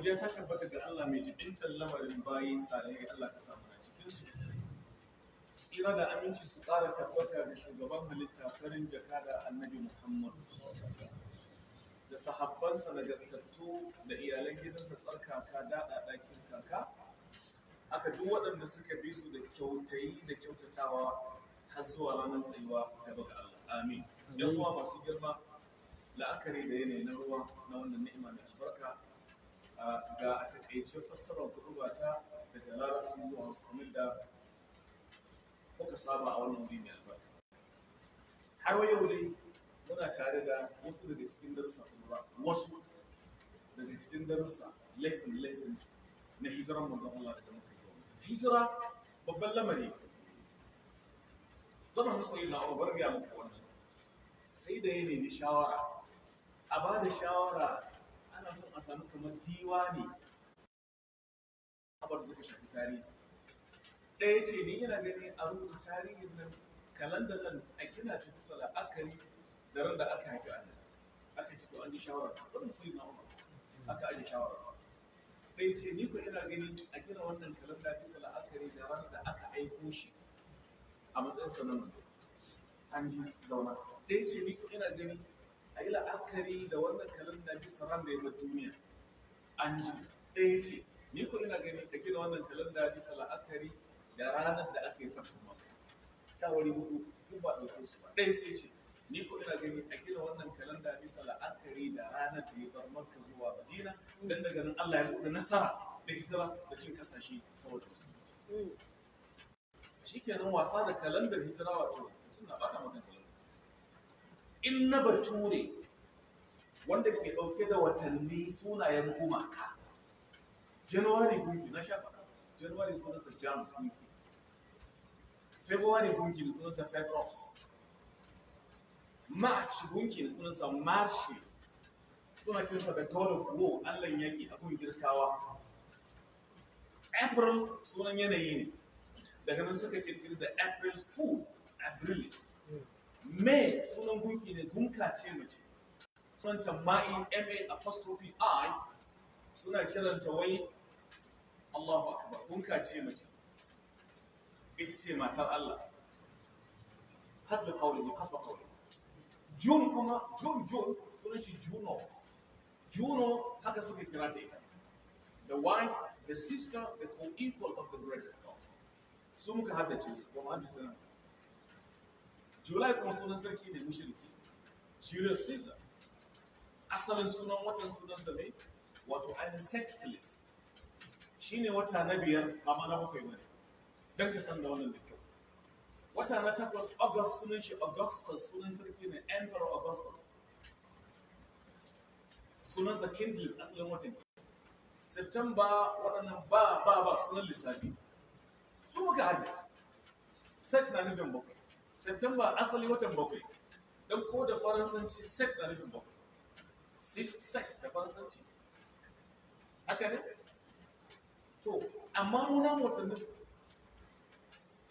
godiya ta tabbata ga Allah mai jibintar lamarin bayi salihai, Allah ka samu na cikin su. Tsira da aminci su ƙara tabbata ga shugaban halitta farin jaka da annabi Muhammad da sahabbansa nagartattu da iyalan gidansa tsarkaka daɗa ɗakin kaka. Haka duk waɗanda suka bi su da kyautayi da kyautatawa har zuwa ranar tsayuwa gaba ga Allah. Amin. Yan uwa masu girma, la'akari da yanayi na ruwa na wannan ni'ima mai albarka, ga a takaice fassarar kudubata daga larabci zuwa hausa kamar da kuka saba a wannan wuri mai albarka. Har yau dai muna tare da wasu daga cikin darussa wasu daga cikin darussa lesson na hijiran manzon Allah daga Makka zuwa Madina. Hijira babban lamari. Zaman musayi na Umar ya muku wannan. Sai da ya nemi shawara. A ba da shawara ana son a samu kamar diwani abar da suka shafi tarihi. Ɗaya ce ni yana gani a rubuta tarihin nan kalandar nan a gina ta bisa la'akari da ran da aka haifi annabi. Aka ce to an yi shawara wannan sai na Umar aka aje shawararsa. Ɗaya ce ni ko ina gani a gina wannan kalanda bisa la'akari da ran da aka aiko shi a matsayin sanan an ji zauna. Ɗaya ce ni ko ina gani a yi la'akari da wannan kalanda bisa ran da ya bar duniya an ji. Ɗaya ce ni ko ina gani a gina wannan kalanda bisa la'akari da ranar da aka yi fatan maka. Shawari hudu duk ba ɗauke su ba. Ɗaya sai ce ni ko ina gani a gina wannan kalanda bisa la'akari da ranar da ya bar Makka zuwa Madina, dan daga nan Allah ya buɗe nasara da hijira da cin kasashe saboda musulunci. Shikenan wasa da kalandar hijira wato mutum na bata maka salama. In na bature wanda ke ɗauke da watanni sunayen gumaka, January gunki na sha faɗa, January sunansa Janus gunki, February gunki ne sunansa Febros, March gunki ne sunansa Martius, suna kiransa the God of War, Allah yaƙi abun girkawa. April sunan yanayi ne, daga nan suka kirkiri da April Fool, Aprilis. May sunan gunki ne, gunka ce mace, sunanta Ma'i, M-A', suna kiranta wai Allahu Akbar, gunka ce mace, ita ce matar Allah. Hasba qawli. June kuma, June, sunan shi Juno, haka suka kira ta ita. The wife, the sister, the co-equal of the greatest God. Su muka haddace su, kuma haddace nan. July kuma sunan sarki ne mushriki, Julius Caesar. Asalin sunan watan sunansa ne, wato ainihin Sextilis. Shi ne wata na biyar, ba ma na bakwai bane. Don ka san da wannan da kyau. Wata na takwas, August sunan shi Augustus, sunan sarki ne Emperor Augustus. Sunansa Quintilis, asalin watan. September waɗannan ba sunan lissafi. Su muka haddace. Sek na nufin bakwai. September asali watan bakwai. Don ko da Faransanci sek na nufin bakwai. Sex da Faransanci. Haka ne? To, amma muna watannin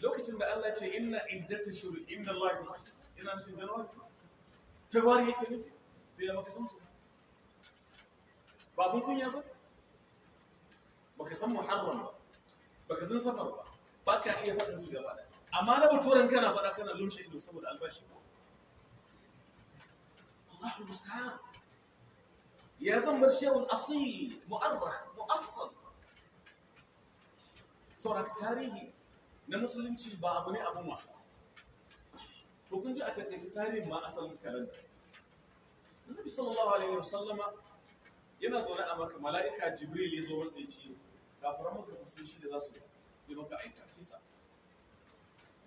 lokacin da Allah ce inna iddata shuru inna Allah ya fashi ina su January February yake nufi bai maka san su ba kun kunya ba baka san Muharram ba baka san Safar ba baka iya faɗin su gaba ɗaya amma na baturan kana faɗa kana lumshe ido saboda albashi Allahu musta'an ya zan bar shay'un asil mu'arrah mu'assal saboda tarihi na musulunci ba abu ne abun wasa. To kun ji a takaice tarihin ma asalin kalanda. Annabi sallallahu alaihi wasallama yana zaune a Makka, mala'ika Jibril ya zo masa ya ce kafiran Makka fa sun shi da za su yi maka aika kisa.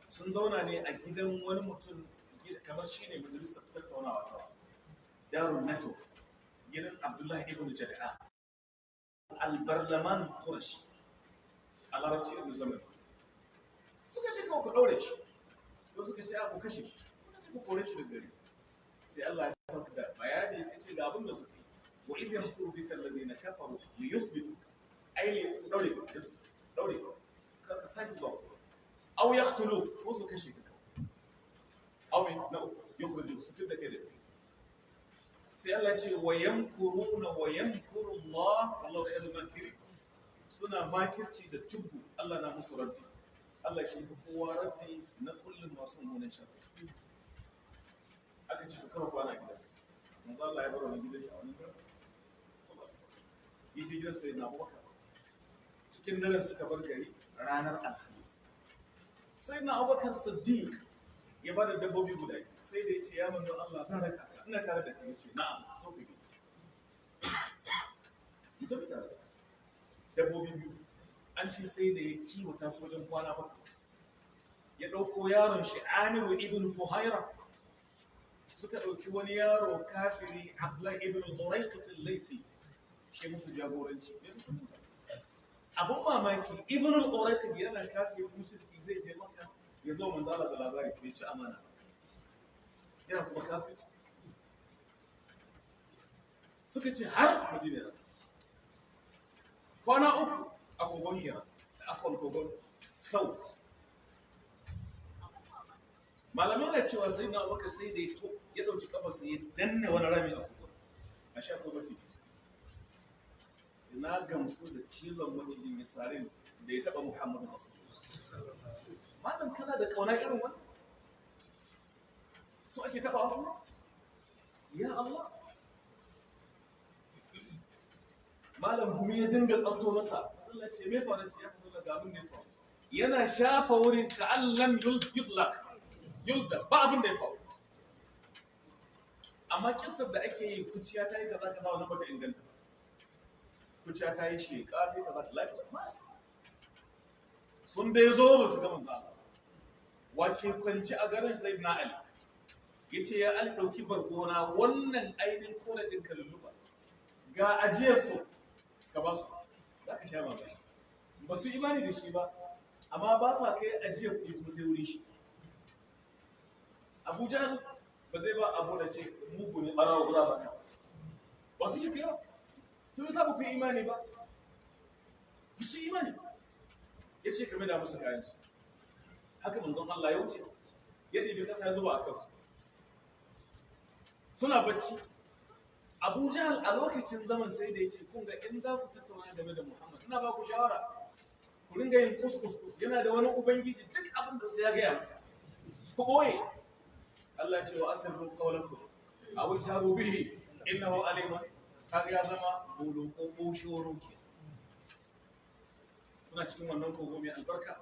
Sun zauna ne a gidan wani mutum kamar shi ne majalisar tattaunawa ta su. Darun Nato, gidan Abdullahi ibn Jada'a. Al-Barlaman Qurashi. A larabci ibn Zaman. Suka ce kawai ku ɗaure shi, ko suka ce ku kashe shi, suka ce ku kore shi da gari. Sai Allah ya sauka da bayani ya ce ga abin da suka yi. Wa idh yamkuru bika alladhina kafaru li yuthbituka. Ai ne su ɗaure ka, kar ka sake zuwa. Aw yaqtulu ko su kashe ka. Aw na yukhriju su fitta kai da kai. sai Allah ce wa yamkuruna wa yamkuru Allah wallahu khairul makirin. Suna makirci da tubu, Allah na musu raddi. Allah shi fi kowa raddi na kullum masu munin sharri. Aka ce kar kwana gida. Manzo Allah ya bar wani gidan shi a wani gari. Yaje gidan sai na Abubakar. Cikin daren suka bar gari ranar Alhamis. Sai na Abubakar Siddiq ya bada dabbobi guda biyu. Sai da ya ce ya manzo Allah zan raka ka. Ina tare da kai. Ya ce na'am, to ku bi. Mutum tare da dabbobi biyu. An ce sai da ya kiwata su wajen kwana bakwai. Ya ɗauko yaron shi Amiru ibn Fuhaira. Suka ɗauki wani yaro kafiri Abdullah ibn Urayqat al-Laythi. Shi musu jagoranci. Abun mamaki ibn al-Urayqat yana kafiri mushriki zai je Makka ya zo manzo Allah da labari bai ci amana. Yana kuma kafiri. Suka ce har Madina. Kwana uku a kogon Hira, afon kogon Sau. Malamai na cewa sai na Abubakar sai da ya ɗauki kafa sai ya danne wani rami a kogon. A sha ko maciji. Na gamsu da cizon macijin ya sare da ya taɓa Muhammadu Rasulullah. Malam kana da ƙauna irin wannan? So ake taɓa abu? Ya Allah. Malam gumi ya dinga tsanto masa. Allah ce me faru ce ya fito daga abin da ya faru. Yana shafa wurin ka allam yulda ba abin da ya faru. Amma kissar da ake yi kuciya ta yi kaza kaza wannan bata inganta ba. Kuciya ta yi sheka ta yi kaza lafiya masu. Sun dai zo ba su ga manzo Allah. Wake kwanci a garin Sayyidina Ali. Yace ya Ali dauki bargona wannan ainin kona din kalluba. Ga ajiyar su ka ba su. Zaka sha mamaki. Ba su imani da shi ba. Amma ba sa kai ajiyar kuɗi kuma sai wuri shi. Abu Jahl ba zai ba Abu da ce mugu ne ɓarawa guda ba. Ba su yi kai ba. To yasa ba ku yi imani ba? Ba su yi imani. Ya ce kame da musu kayansu. Haka manzon Allah ya wuce. Ya ɗibi ƙasa ya zuba a kansu. Suna bacci. Abu Jahl a lokacin zaman sai da ya ce kun ga in za ku tattauna game da Muhammad ina ba ku shawara. Ku ringa yin kuskus. Yana da wani ubangiji duk abin da sai ya gaya masa. Ku ɓoye. Allah ce wa asirru qawlakum aw jaru bihi innahu aliman. Kaga ya zama bolo ko boshoro ke. Suna cikin wannan kogo mai albarka.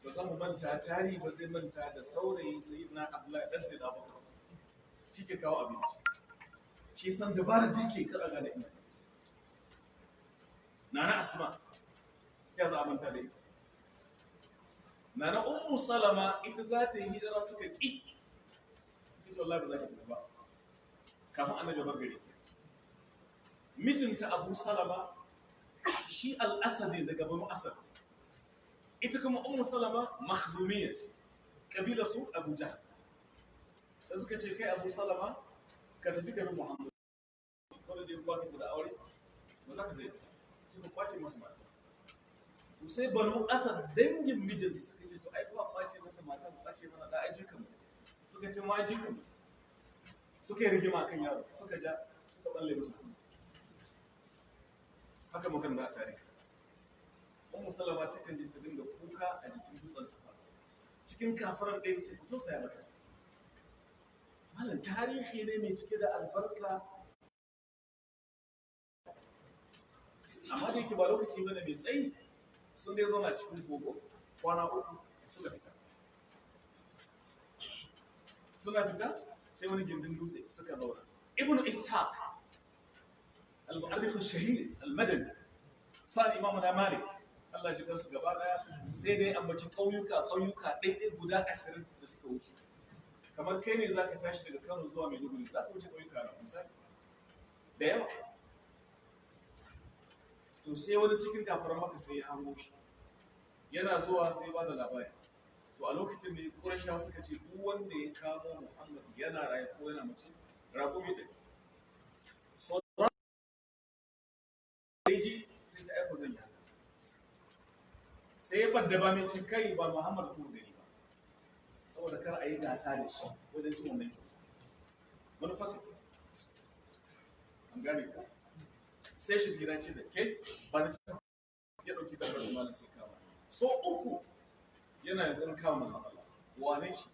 Ba za mu manta tarihi ba zai manta da saurayi sayyidina Abdullahi dan sayyidina Abubakar. Shi ke kawo abinci. Shi san dabarar da yake kada ga da ina. Nana Asma ta za a manta da ita. Nana Ummu Salama ita za ta yi hijira suka ƙi. Ita wallahi ba za ka tafi ba. Kafin annabi bagare. Mijinta Abu Salama shi al-Asadi daga Banu Asad. Ita kuma Ummu Salama Makhzumiyya ce. Kabila su Abu Jahl. Sai suka ce kai Abu Salama ka tafi ka bi Muhammad. Wanda da ba ka da aure ba za ka je. Suka kwace masa matarsa. To sai Banu Asad dangin mijinta suka ce to ai ba kwace masa mata ba kwace mana da aji kan. Suka ce ma aji kan. Suka yi rigima kan yaro, suka ja, suka balle musu. Haka mukan da tarihi. Ummu Salama ta kan ta dinga kuka a jikin dutsen Safa. Cikin kafiran ɗaya ce ku tausaya mata. Malam tarihi ne mai cike da albarka. Amma da yake ba lokaci bane mai tsayi sun dai zauna cikin kogo kwana uku suka fita. Suna fita sai wani gindin dutse suka zauna. Ibn Ishaq al-mu'arrikh al-shahir al-madani sa imamuna Malik Allah ji kansu gaba daya sai dai ambaci ƙauyuka ɗaiɗai guda 20 da suka wuce. Kamar kai ne zaka tashi daga Kano zuwa Maiduguri zaka wuce ƙauyuka na misali da yawa. To sai wani cikin kafiran Makka sai ya hango shi. Yana zuwa sai ba da labari. To a lokacin ne Qurayshawa suka ce duk wanda ya kamo Muhammad yana raye ko yana mace raƙumi da sauran ji sai ta aiko zan yi. Sai ya fadda ba mai cin kai ba Muhammad ko gani ba. Saboda kar a yi gasa da shi wajen cin wannan kyauta. Manufarsa an gane ko sai shi gida ce da ke ba da cikin ya ɗauki da wasu malin sai kama so uku yana yankin kama manzan Allah wane shi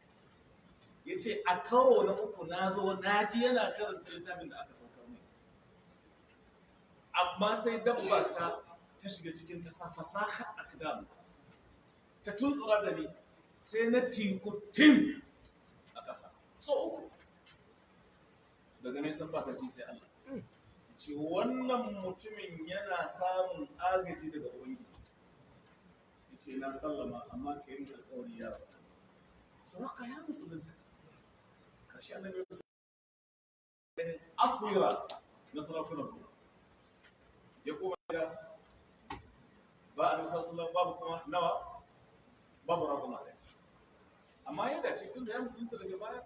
ya ce a karo na uku na zo na ji yana karanta littafin da aka saukar mai amma sai dabba ta shiga cikin kasa fasahat akdam ta tuntsura da ni sai na tiku tim a ƙasa so uku daga ne san fasaki sai Allah ce wannan mutumin yana samun agaji daga ubangiji yace na sallama amma ka yi alƙawari ya rasu saraka ya musulunta karshe annabi aswira na sarakunan ku ya koma da ba a nisa sallallahu babu kuma nawa babu raguma ɗaya amma yadda ce tun da ya musulunta daga baya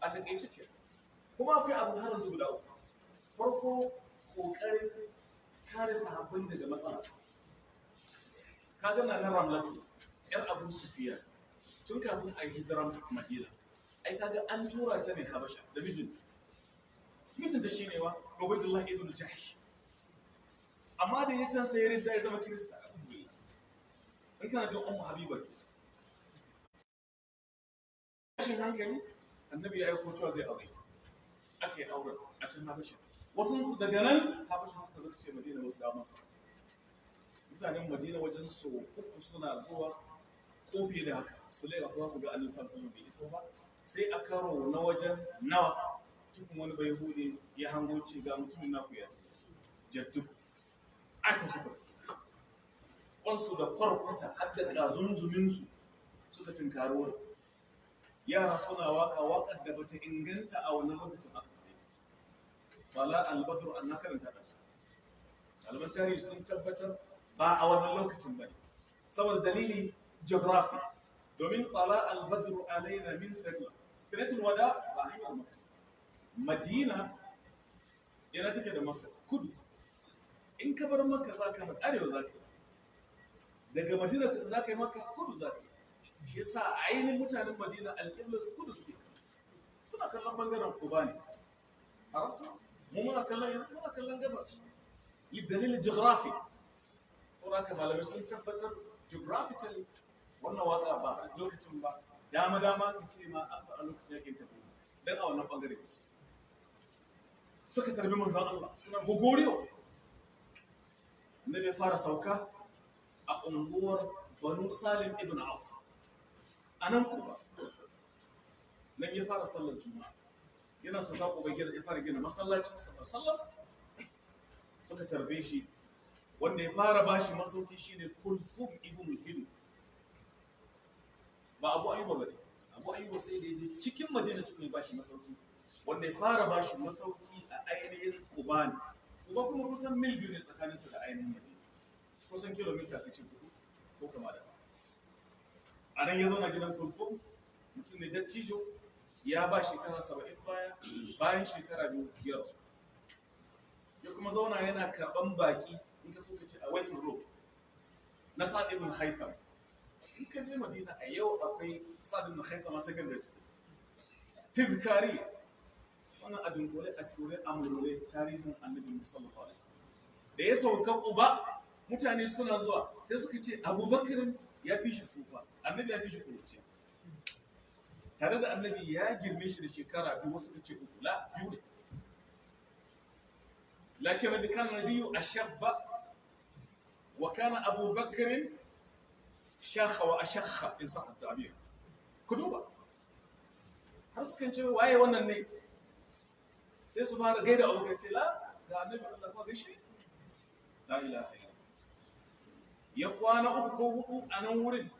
a taƙaice ke kuma akwai abu har yanzu guda uku farko ƙoƙarin kare sahabbin daga matsala ka gana na ramlatu yar abu sufiya tun kafin a yi hijiran madina ai kaga an tura ta ne habasha da mijinta shine wa Ubaydullah ibn Jahsh amma da ya can sai ya ridda ya zama kirista in kana jin ummu habiba rashin hankali annabi ya aiko cewa zai aure ta aka yi auren a can habasha wasu su daga nan habasha suka zarce madina wasu dama mutanen madina wajen so uku suna zuwa ko fiye da haka su laiwa kuma su ga annabi sallallahu alaihi wasallam bai iso ba sai a karo na wajen nawa tukun wani bai hude ya hango ce ga mutumin naku ya jattu aka suka wansu da farkwata har da ƙazunzuminsu suka tunkari wurin yara suna waƙar da bata inganta a wannan lokacin aka wala albadru an na karanta da su alman tarihi sun tabbatar ba a wannan lokacin ba ne saboda dalili geography domin tsala albadru alaina min tarihi sinatul wada ba hanyar maka madina yana take da maka kudu in ka bar maka za ka arewa za ka daga madina za ka yi maka kudu za ka yi shi yasa ainihin mutanen madina alƙiblar su kudu suke suna kallon bangaren kuba ne a rafta mu muna kallon gabas yi dalilin geography ko haka malamai sun tabbatar geographically wannan waka ba a lokacin ba dama ka ce ma an faɗa lokacin yakin tafi don a wannan bangare suka tarbi manzan Allah suna gogoriyo na bai fara sauka a unguwar Banu Salim ibn Auf a nan kuma nan ya fara sallar juma'a yana sauka kuma ya fara gina masallacin sallar suka tarbe shi wanda ya fara bashi masauki shine Kulthum ibn Hind ba Abu Ayyub bane Abu Ayyub sai da yaje cikin Madina tukun ya bashi masauki wanda ya fara bashi masauki a ainihin Quba ne Quba kuma kusan mil biyu ne tsakaninsa da ainihin Madina kusan kilomita kace kudu ko kama da a nan ya zauna gidan Kulthum mutum ne dattijo ya ba shekara 70 bayan shekara biyu ya rasu ya kuma zauna yana karban baki in ka so ka ce a Waiting Road na Sa'd ibn Khaytham in ka je Madina a yau akwai Sa'd ibn Khaytham secondary school tizkari wannan abin gole a ture amurole tarihin annabi sallallahu alaihi wasallam da ya sauka Quba mutane suna zuwa sai suka ce Abubakar ya fi shi tsufa annabi ya fi shi kuruciya tare da annabi ya girme shi da shekara biyu wasu ta ce uku la biyu ne lakin da kan nabiyu ashabba wa kana Abubakar shakha wa ashakha in sa at-ta'bir ku duba har sukan ce waye wannan ne sai su fara gaida Abubakar ce la ga annabi Allah ko gaishe la ilaha illa ya kwana uku ko hudu a nan wurin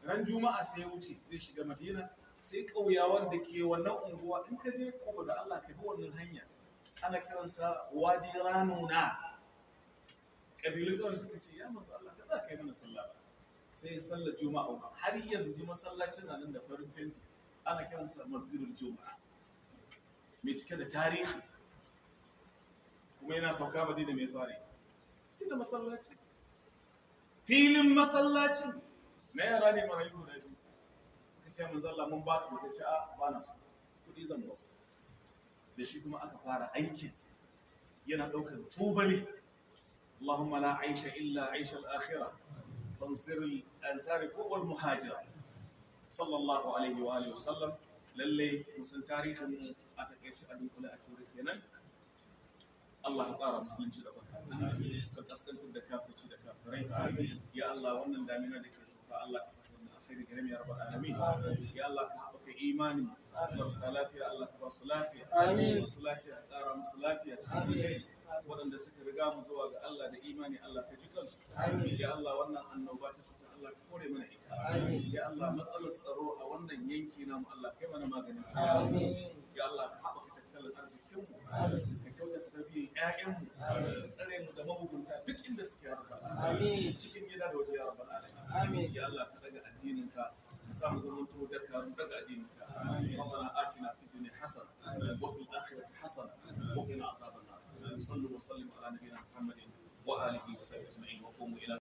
ran juma'a sai ya wuce zai shiga Madina sai kauyawan da ke wannan unguwa in ka je ko da Allah ka bi wannan hanya ana kiransa wadi ranuna kabilun kawai suka ce ya manzo Allah ka za ka yi mana sallah sai ya sallar juma'a har yanzu masallacin nan da farin fenti ana kiransa masjidul juma'a mai cike da tarihi kuma yana sauka Madina mai fare inda masallaci filin masallacin na yara ne marayu da biyu ka ce manzo Allah mun ba ka ce a ba na so kudi zan ba da shi kuma aka fara aikin yana ɗaukar tubali. Allahumma la aisha illa aisha al-akhirah fansir al-ansari wal muhajira sallallahu alaihi wa alihi wasallam. Lalle musan tarihin mu a takaice abin kula a ture kenan. Allah ya ƙara musulunci da baka, ka kaskantar da kafirci da kafirai. Ya Allah, wannan damina da ke sauka, Allah ka saka mu alkhairi gare mu ya rabbal alamin. Ya Allah, ka haɓaka imanin marasa lafiya, Allah ka ba su lafiya. Masu lafiya ka ƙara musu lafiya cikin alheri. Waɗanda suka riga mu zuwa ga Allah da imani, Allah ka ji kansu. Ya Allah, wannan annoba ta cuta, Allah ka kore mana ita. Ya Allah, matsalar tsaro a wannan yanki namu, Allah kai mana maganin ta. Ya Allah, ka haɓaka tattalin arzikinmu, ka kyautata tarbiyyar ƴaƴanmu, ka tsare mu da mabugunta duk inda suke ya rabbal alamin, cikin gida da waje ya rabbal alamin. Ya Allah, ka daga addininka, ka sa mu zamanto daga addininka. ربنا آتنا في الدنيا حسنة وفي الآخرة حسنة وقنا عذاب النار. صلوا وسلموا على نبينا محمد وآله وصحبه أجمعين وقوموا إلى